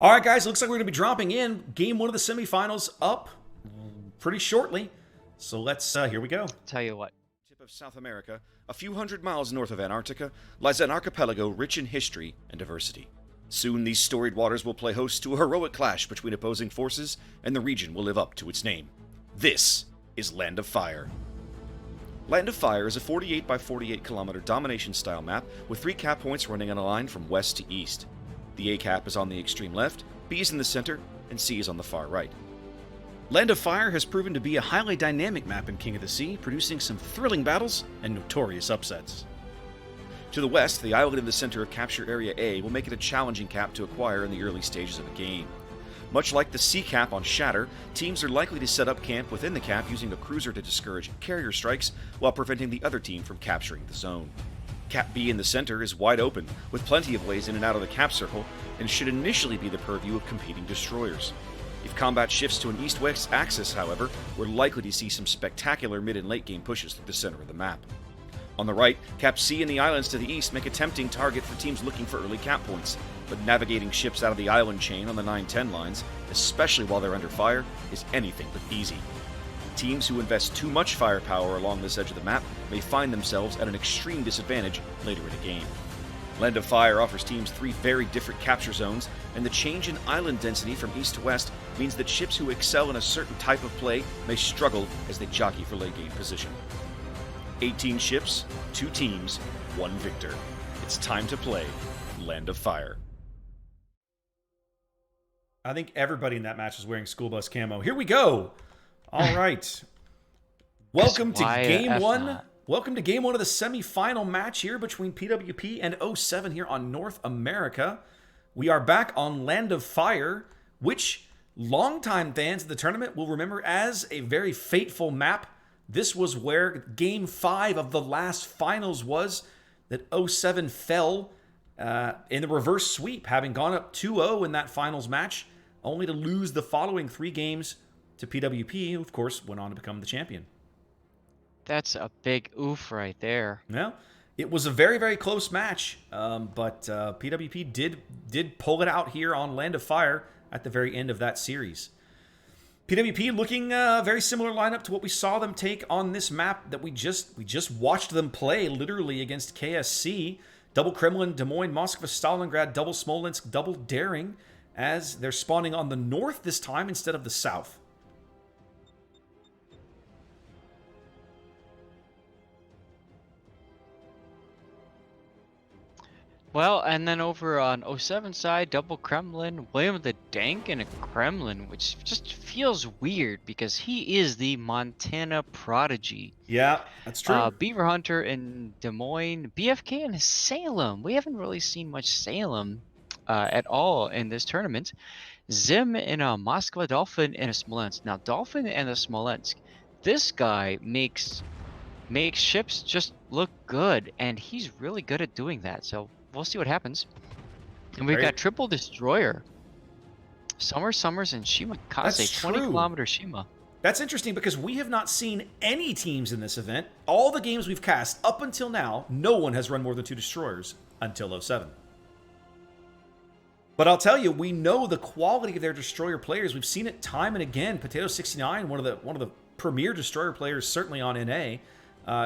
All right, guys, looks like we're going to be dropping in game one of the semifinals up pretty shortly. So let's, here we go. Tell you what. Tip of South America, a few hundred miles north of Antarctica, lies an archipelago rich in history and diversity. Soon these storied waters will play host to a heroic clash between opposing forces, and the region will live up to its name. This is Land of Fire. Land of Fire is a 48 by 48 kilometer domination-style map with 3 cap points running on a line from west to east. The A cap is on the extreme left, B is in the center, and C is on the far right. Land of Fire has proven to be a highly dynamic map in King of the Sea, producing some thrilling battles and notorious upsets. To the west, the island in the center of Capture Area A will make it a challenging cap to acquire in the early stages of a game. Much like the C cap on Shatter, teams are likely to set up camp within the cap using a cruiser to discourage carrier strikes while preventing the other team from capturing the zone. Cap B in the center is wide open, with plenty of ways in and out of the cap circle, and should initially be the purview of competing destroyers. If combat shifts to an east-west axis, however, we're likely to see some spectacular mid and late game pushes through the center of the map. On the right, Cap C and the islands to the east make a tempting target for teams looking for early cap points, but navigating ships out of the island chain on the 9-10 lines, especially while they're under fire, is anything but easy. Teams who invest too much firepower along this edge of the map may find themselves at an extreme disadvantage later in a game. Land of Fire offers teams 3 very different capture zones, and the change in island density from east to west means that ships who excel in a certain type of play may struggle as they jockey for late game position. 18 ships, 2 teams, 1 victor. It's time to play Land of Fire. I think everybody in that match is wearing school bus camo. Here we go. All right. Welcome to game one. Welcome to game one of the semifinal match here between PWP and 07 here on North America. We are back on Land of Fire, which longtime fans of the tournament will remember as a very fateful map. This was where game 5 of the last finals was, that 07 fell in the reverse sweep, having gone up 2-0 in that finals match, only to lose the following 3 games to PWP, who of course went on to become the champion. That's a big oof right there. Well, it was a very, very close match, but PWP did pull it out here on Land of Fire at the very end of that series. PWP looking very similar lineup to what we saw them take on this map that we just watched them play literally against KSC. Double Kremlin, Des Moines, Moskva, Stalingrad, double Smolensk, double Daring, as they're spawning on the north this time instead of the south. Well, and then over on 07 side, double Kremlin, William the Dank in a Kremlin, which just feels weird because he is the Montana prodigy. Yeah, that's true. Beaver Hunter in Des Moines, BFK in Salem. We haven't really seen much Salem at all in this tournament. Zim in a Moskva, Dolphin in a Smolensk. Now, Dolphin and a Smolensk, this guy makes ships just look good, and he's really good at doing that. So we'll see what happens. And we've got triple destroyer. Summers and Shimakaze, 20 kilometer Shima. That's interesting because we have not seen any teams in this event. All the games we've cast up until now, no one has run more than 2 destroyers until 07. But I'll tell you, we know the quality of their destroyer players. We've seen it time and again. Potato69, one of the premier destroyer players, certainly on NA,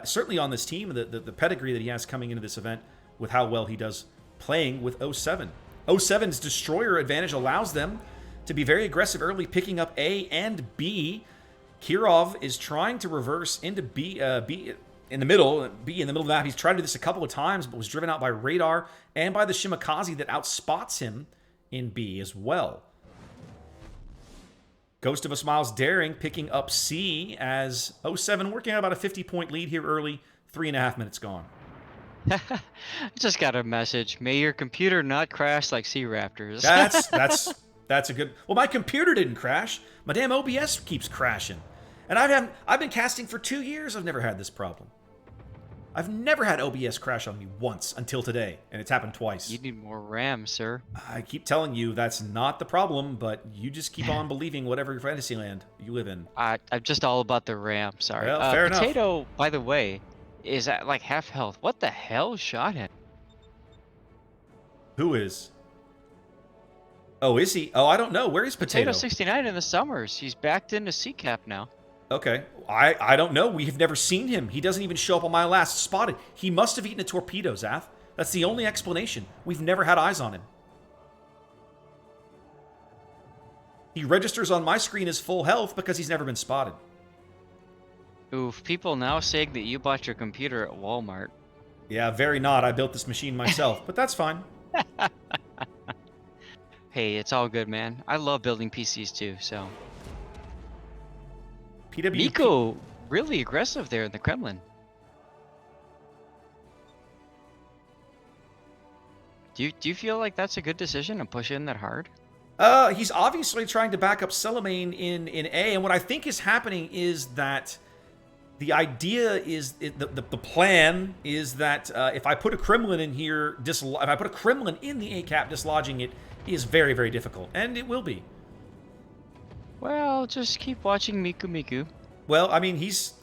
certainly on this team. The pedigree that he has coming into this event, with how well he does playing with 07. 07's destroyer advantage allows them to be very aggressive early, picking up A and B. Kirov is trying to reverse into B in the middle of the map. He's tried to do this a couple of times, but was driven out by radar and by the Shimakaze that outspots him in B as well. Ghost of a Smiles Daring picking up C as 07 working on about a 50-point lead here early. 3.5 minutes gone. I just got a message. May your computer not crash like SeaRaptors. That's a good. Well, my computer didn't crash. My damn OBS keeps crashing, and I've been casting for 2 years. I've never had this problem. I've never had OBS crash on me once until today, and it's happened twice. You need more RAM, sir. I keep telling you that's not the problem, but you just keep on believing whatever fantasy land you live in. I'm just all about the RAM. Sorry. Well, fair enough. Potato, by the way, is at like half health. What the hell shot him? Who is? Oh, is he? Oh, I don't know. Where is Potato Potato? 69 in the summers. He's backed into C-Cap now. Okay. I don't know. We have never seen him. He doesn't even show up on my last spotted. He must have eaten a torpedo, Zath. That's the only explanation. We've never had eyes on him. He registers on my screen as full health because he's never been spotted. Oof, people now saying that you bought your computer at Walmart. Yeah, very not. I built this machine myself, but that's fine. Hey, it's all good, man. I love building PCs too, so. PWP. Miko, really aggressive there in the Kremlin. Do you feel like that's a good decision to push in that hard? He's obviously trying to back up Celamane in A, and what I think is happening is that the idea is the plan is that if I put a Kremlin in here, if I put a Kremlin in the A cap, dislodging it is very, very difficult, and it will be. Well, just keep watching Miku. Well, he's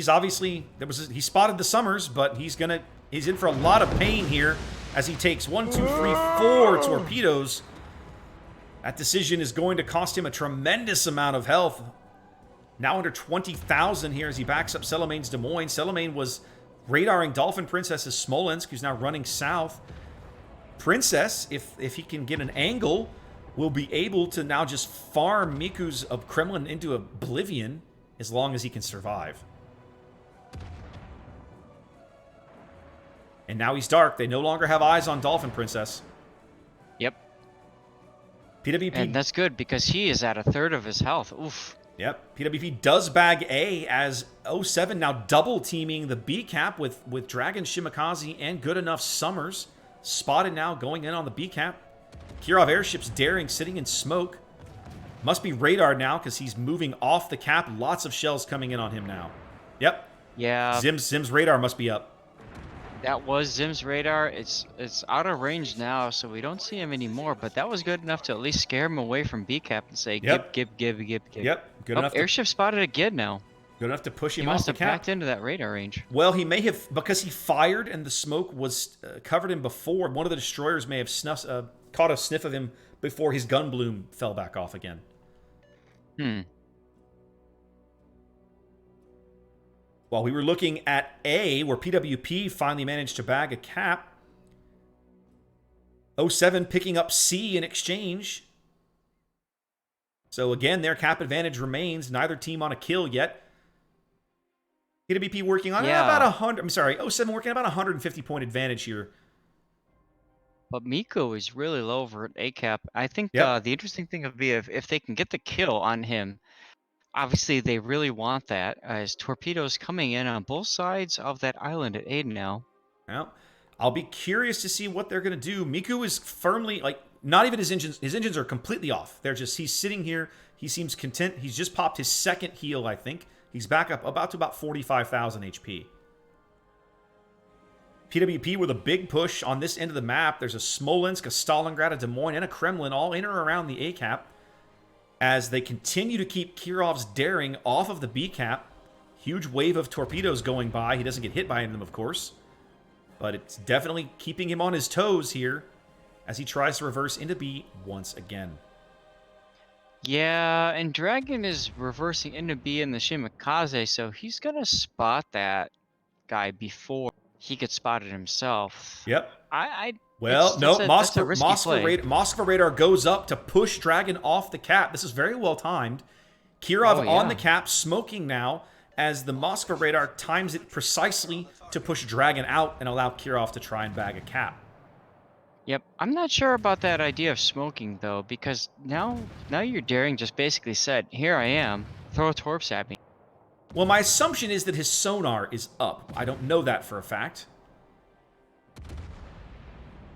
obviously he spotted the Summers, but he's in for a lot of pain here as he takes 1, 2, 3, 4 torpedoes. That decision is going to cost him a tremendous amount of health. Now under 20,000 here as he backs up Celamane's Des Moines. Celamane was radaring Dolphin Princess's Smolensk, who's now running south. Princess, if he can get an angle, will be able to now just farm Miku's of Kremlin into oblivion as long as he can survive. And now he's dark. They no longer have eyes on Dolphin Princess. Yep. PWP. And that's good because he is at a third of his health. Oof. Yep. PWP does bag A as 07 now double teaming the B cap with Dragon Shimakaze and Good Enough Summers. Spotted now going in on the B cap. Kirov airships daring sitting in smoke. Must be radar now because he's moving off the cap. Lots of shells coming in on him now. Yep. Yeah. Zim's radar must be up. That was Zim's radar. It's out of range now, so we don't see him anymore. But that was good enough to at least scare him away from B cap and say, Yep. give. Yep. Good enough. Airship spotted again now. Good enough to push him He off must the have cap. backed into that radar range. Well, he may have, because he fired and the smoke was covered him before. One of the destroyers may have caught a sniff of him before his gun bloom fell back off again. While we were looking at A, where PWP finally managed to bag a cap, 07 picking up C in exchange. So again, their cap advantage remains. Neither team on a kill yet. PWP working on about 100. I'm sorry, 07 working about 150 point advantage here. But Miko is really low over at A cap. I think Yep. the interesting thing would be if they can get the kill on him. Obviously, they really want that as torpedoes coming in on both sides of that island at A now. Well, I'll be curious to see what they're going to do. Miku is firmly, not even his engines. His engines are completely off. He's sitting here. He seems content. He's just popped his second heal, I think. He's back up about 45,000 HP. PWP with a big push on this end of the map. There's a Smolensk, a Stalingrad, a Des Moines, and a Kremlin all in or around the A cap as they continue to keep Kirov's daring off of the B cap. Huge wave of torpedoes going by. He doesn't get hit by any of them, of course. But it's definitely keeping him on his toes here as he tries to reverse into B once again. Yeah, and Dragon is reversing into B in the Shimakaze, so he's going to spot that guy before he gets spotted himself. Yep. That's a risky play. Moskva radar goes up to push Dragon off the cap. This is very well timed. Kirov on the cap, smoking now, as the Moskva radar times it precisely to push Dragon out and allow Kirov to try and bag a cap. Yep, I'm not sure about that idea of smoking though, because now your daring just basically said, "Here I am, throw torps at me." Well, my assumption is that his sonar is up. I don't know that for a fact.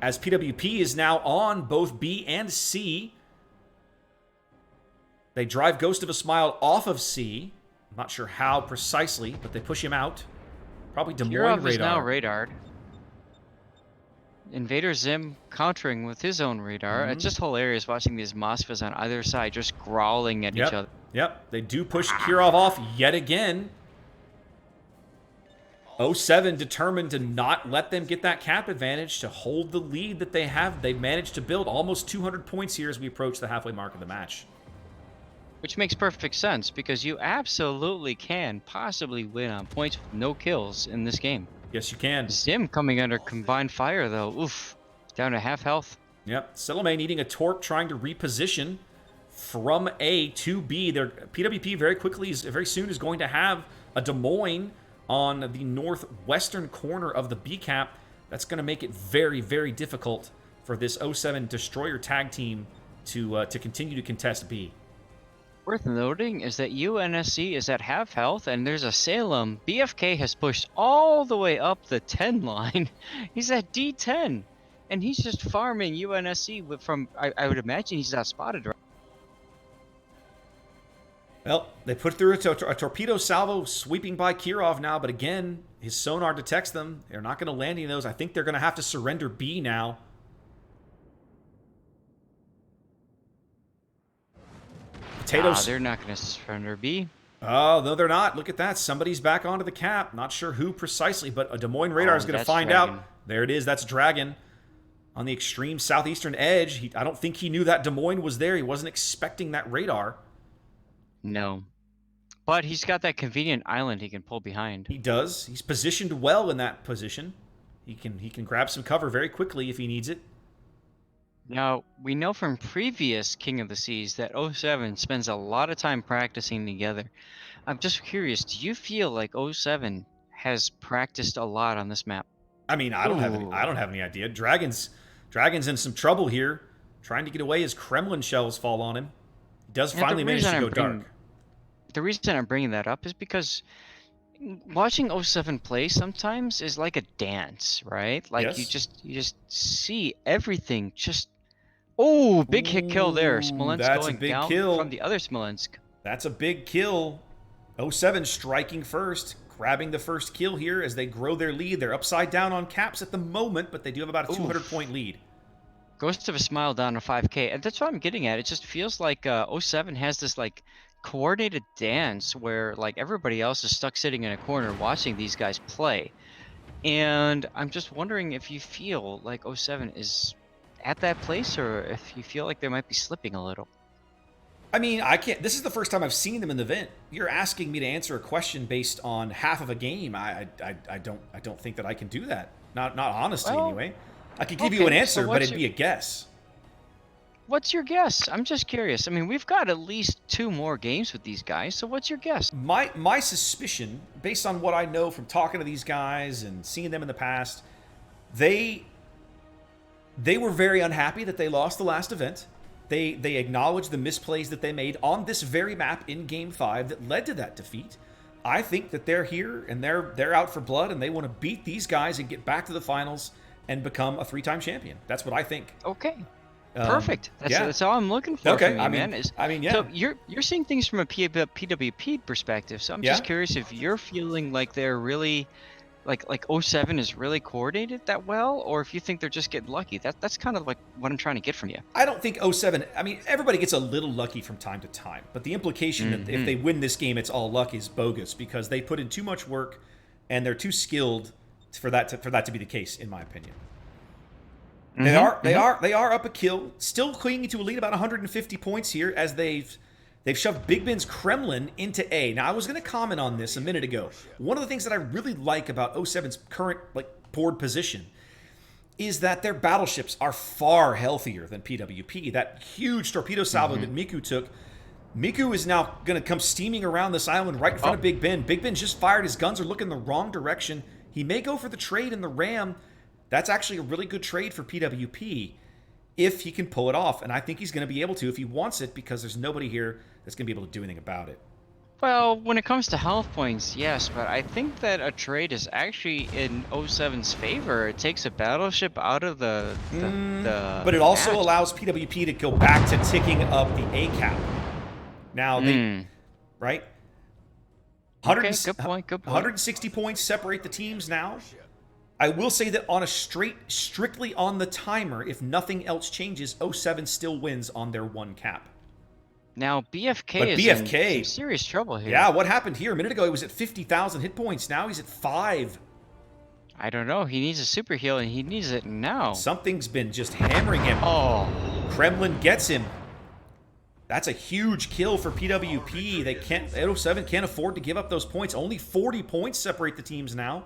As PWP is now on both B and C. They drive Ghost of a Smile off of C. I'm not sure how precisely, but they push him out. Probably Des Moines radar. Kirov is now radared. Invader Zim countering with his own radar. It's just hilarious watching these Moskvas on either side just growling at each other. Yep, they do push Kirov off yet again. 07 determined to not let them get that cap advantage, to hold the lead that they have. They've managed to build almost 200 points here as we approach the halfway mark of the match. Which makes perfect sense, because you absolutely can possibly win on points with no kills in this game. Yes, you can. Zim coming under combined fire, though. Oof. Down to half health. Yep. Seleme needing a torp, trying to reposition from A to B. Their PWP very soon is going to have a Des Moines on the northwestern corner of the B cap. That's going to make it very, very difficult for this 07 Destroyer tag team to continue to contest B. Worth noting is that UNSC is at half health, and there's a Salem. BFK has pushed all the way up the 10 line. He's at D10, and he's just farming UNSC from, I would imagine he's not spotted, right? Well, they put through a torpedo salvo sweeping by Kirov now, but again, his sonar detects them. They're not going to land any of those. I think they're going to have to surrender B now. Potatoes. They're not going to surrender B. Oh, no, they're not. Look at that. Somebody's back onto the cap. Not sure who precisely, but a Des Moines radar is going to find out. There it is. That's Dragon on the extreme southeastern edge. I don't think he knew that Des Moines was there. He wasn't expecting that radar. No. But he's got that convenient island he can pull behind. He does. He's positioned well in that position. He can grab some cover very quickly if he needs it. Now, we know from previous King of the Seas that 07 spends a lot of time practicing together. I'm just curious, do you feel like 07 has practiced a lot on this map? I mean, I don't have any idea. Dragon's in some trouble here, trying to get away as Kremlin shells fall on him. He does finally manage to go dark. The reason I'm bringing that up is because watching 07 play sometimes is like a dance, right? Like yes. you just see everything just. Oh, big hit kill there. Smolensk going down from the other Smolensk. That's a big kill. 07 striking first, grabbing the first kill here as they grow their lead. They're upside down on caps at the moment, but they do have about a 200-point lead. Ghost of a Smile down to 5K. And that's what I'm getting at. It just feels like 07 has this like coordinated dance where like everybody else is stuck sitting in a corner watching these guys play. And I'm just wondering if you feel like 07 is at that place, or if you feel like they might be slipping a little. I mean, I can't. This is the first time I've seen them in the event. You're asking me to answer a question based on half of a game. I don't think that I can do that. Not honestly, anyway. I could give you an answer, but it'd be a guess. What's your guess? I'm just curious. I mean, we've got at least 2 more games with these guys, so what's your guess? My suspicion, based on what I know from talking to these guys and seeing them in the past, they were very unhappy that they lost the last event. They acknowledged the misplays that they made on this very map in Game 5 that led to that defeat. I think that they're here and they're out for blood and they want to beat these guys and get back to the finals and become a 3-time champion. That's what I think. Okay. Perfect. That's all I'm looking for from you, man. So you're seeing things from a PWP perspective. So I'm just curious if you're feeling like they're really like 07 is really coordinated that well, or if you think they're just getting lucky. That's kind of like what I'm trying to get from you. I don't think 07, I mean, everybody gets a little lucky from time to time, but the implication that if they win this game, it's all luck is bogus because they put in too much work and they're too skilled for that to be the case, in my opinion. They are up a kill, still clinging to a lead about 150 points here as they've shoved Big Ben's Kremlin into A. Now, I was going to comment on this a minute ago. One of the things that I really like about 07's current board position is that their battleships are far healthier than PWP. That huge torpedo salvo that Miku took, Miku is now going to come steaming around this island right in front of Big Ben. Big Ben just fired. His guns are looking the wrong direction. He may go for the trade in the ram. That's actually a really good trade for PWP if he can pull it off. And I think he's going to be able to if he wants it because there's nobody here that's going to be able to do anything about it. Well, when it comes to health points, yes, but I think that a trade is actually in 07's favor. It takes a battleship out of the but it also allows PWP to go back to ticking up the A cap. Now, right? Okay, good point. 160 points separate the teams now. I will say that on a strictly on the timer, if nothing else changes, 07 still wins on their 1 cap. Now BFK But is BFK, in some serious trouble here. yeah, what happened here? A minute ago, he was at 50,000 hit points. Now he's at 5. I don't know. He needs a super heal, and he needs it now. Something's been just hammering him. Oh. Kremlin gets him. That's a huge kill for PWP. They can't. 807 can't afford to give up those points. Only 40 points separate the teams now.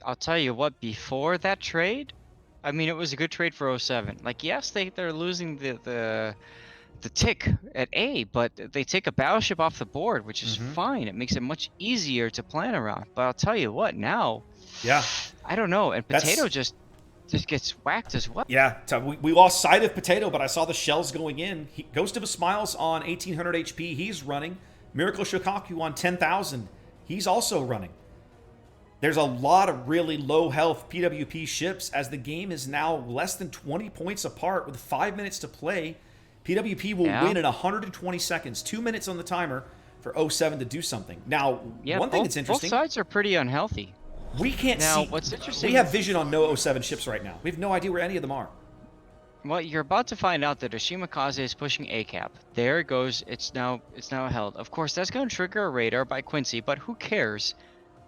I'll tell you what. Before that trade, I mean, it was a good trade for 07. Like, yes, they're losing the tick at A, but they take a battleship off the board, which is fine. It makes it much easier to plan around. But I'll tell you what. Now. Yeah. I don't know. And Potato just gets whacked as well. Yeah, we lost sight of Potato, but I saw the shells going in. Ghost of a Smiles on 1800 HP. He's running. Miracle Shokaku on 10,000. He's also running. There's a lot of really low health PWP ships as the game is now less than 20 points apart with 5 minutes to play. PWP will win in 120 seconds. 2 minutes on the timer for 07 to do something. Now, one thing that's interesting. Both sides are pretty unhealthy. We can't see. Now, what's interesting? We have vision on no 07 ships right now. We have no idea where any of them are. Well, you're about to find out that Ashimakaze is pushing ACAP. There it goes. It's now held. Of course, that's going to trigger a radar by Quincy, but who cares?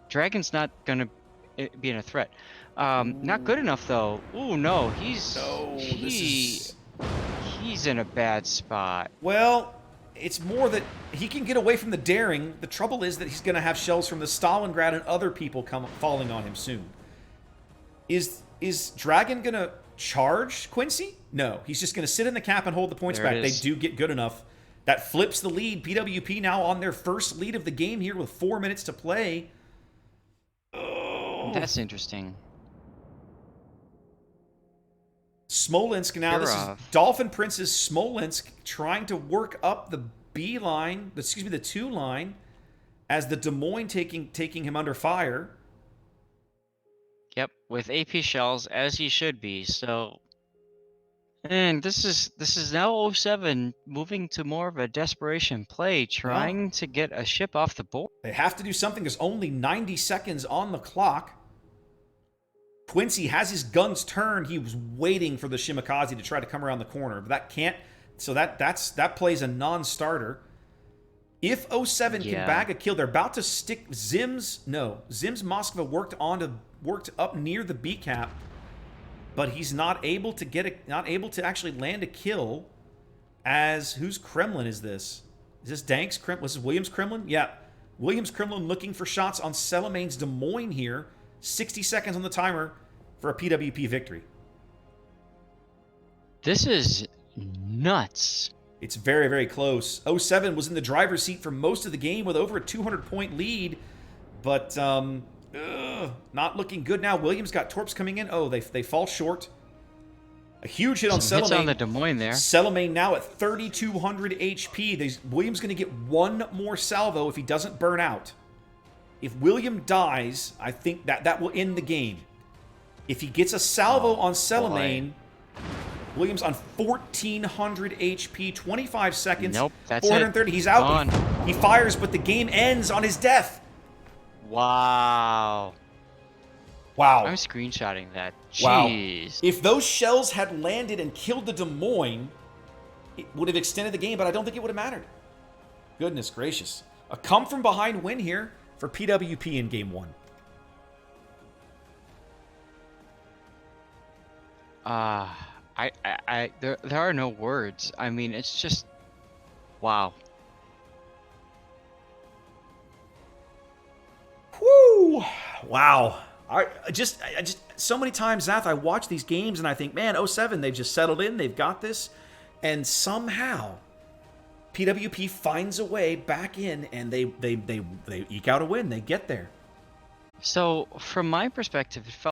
Dragon's not going to be in a threat. Not good enough though. Ooh, no, he's in a bad spot. Well, it's more that he can get away from the daring. The trouble is that he's going to have shells from the Stalingrad and other people falling on him soon. Is Dragon going to charge Quincy? No, he's just going to sit in the cap and hold the points back. They do get good enough. That flips the lead. PWP now on their first lead of the game here with 4 minutes to play. Oh. That's interesting. Smolensk now. This is Dolphin Prince's Smolensk trying to work up the B line, the 2 line, as the Des Moines taking him under fire. Yep, with AP shells as he should be. So, and this is now 07 moving to more of a desperation play, trying to get a ship off the board. They have to do something. There's only 90 seconds on the clock. Quincy has his guns turned. He was waiting for the Shimakaze to try to come around the corner, but that can't. So that plays a non-starter. If 07 can bag a kill, they're about to stick Zim's Moskva worked up near the B cap, but he's not able to actually land a kill. As whose Kremlin is this? Is this Dank's Kremlin? Was this Williams Kremlin? Yeah, Williams Kremlin looking for shots on Celemane's Des Moines here. 60 seconds on the timer for a PWP victory. This is nuts. It's very, very close. 07 was in the driver's seat for most of the game with over a 200-point lead, but not looking good now. Williams got torps coming in. Oh, they fall short. A huge hit on Celamane. Hits on the Des Moines there. Celamane now at 3,200 HP. Williams going to get one more salvo if he doesn't burn out. If William dies, I think that will end the game. If he gets a salvo on Celamane, Williams on 1,400 HP, 25 seconds, nope, that's 430. He's out. He fires, but the game ends on his death. Wow. Wow. I'm screenshotting that. Wow. Jeez. If those shells had landed and killed the Des Moines, it would have extended the game, but I don't think it would have mattered. Goodness gracious. A come-from-behind win here for PWP in Game 1. There are no words. I mean, it's just, wow. Whoo! Wow. I just so many times, Zath, I watch these games and I think, man, 07, they've just settled in, they've got this, and somehow PWP finds a way back in, and they eke out a win. They get there. So, from my perspective, it felt